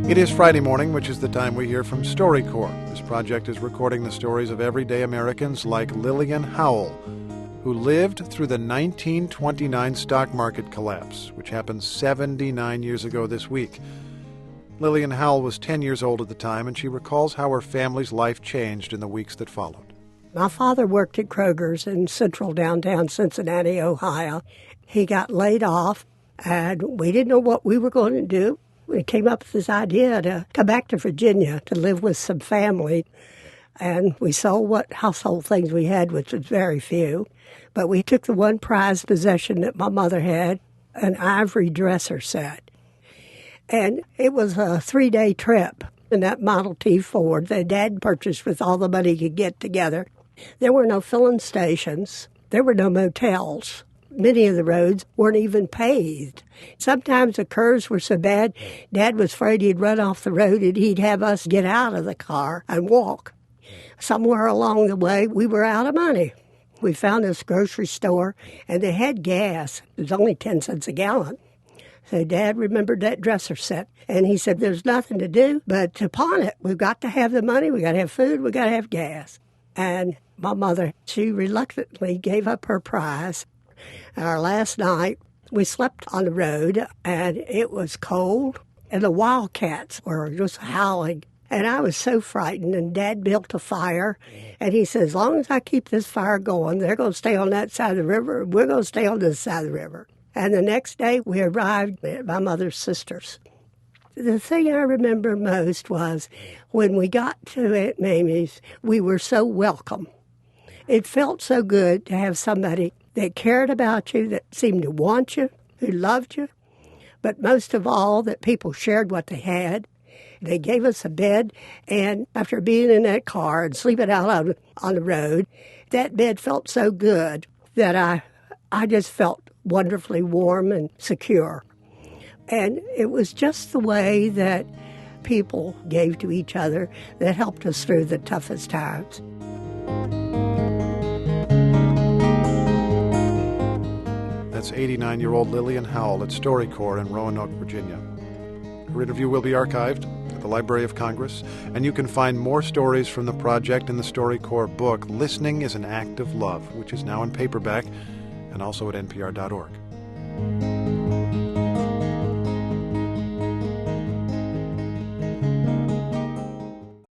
It is Friday morning, which is the time we hear from StoryCorps. This project is recording the stories of everyday Americans like Lillian Howell, who lived through the 1929 stock market collapse, which happened 79 years ago this week. Lillian Howell was 10 years old at the time, and she recalls how her family's life changed in the weeks that followed. My father worked at Kroger's in central downtown Cincinnati, Ohio. He got laid off, and we didn't know what we were going to do. We came up with this idea to come back to Virginia to live with some family, and we sold what household things we had, which was very few. But we took the one prized possession that my mother had, an ivory dresser set. And it was a 3-day trip in that Model T Ford that Dad purchased with all the money he could get together. There were no filling stations. There were no motels. Many of the roads weren't even paved. Sometimes the curves were so bad, Dad was afraid he'd run off the road and he'd have us get out of the car and walk. Somewhere along the way, we were out of money. We found this grocery store, and they had gas. It was only 10 cents a gallon. So Dad remembered that dresser set, and he said, there's nothing to do but to pawn it. We've got to have the money, we've got to have food, we've got to have gas. And my mother, she reluctantly gave up her prize. Our last night, we slept on the road, and it was cold, and the wildcats were just howling. And I was so frightened, and Dad built a fire, and he said, as long as I keep this fire going, they're going to stay on that side of the river, and we're going to stay on this side of the river. And the next day, we arrived at my mother's sister's. The thing I remember most was when we got to Aunt Mamie's, we were so welcome. It felt so good to have somebody that cared about you, that seemed to want you, who loved you, but most of all, that people shared what they had. They gave us a bed, and after being in that car and sleeping out on the road, that bed felt so good that I just felt wonderfully warm and secure. And it was just the way that people gave to each other that helped us through the toughest times. That's 89-year-old Lillian Howell at StoryCorps in Roanoke, Virginia. Her interview will be archived at the Library of Congress, and you can find more stories from the project in the StoryCorps book, Listening is an Act of Love, which is now in paperback and also at npr.org.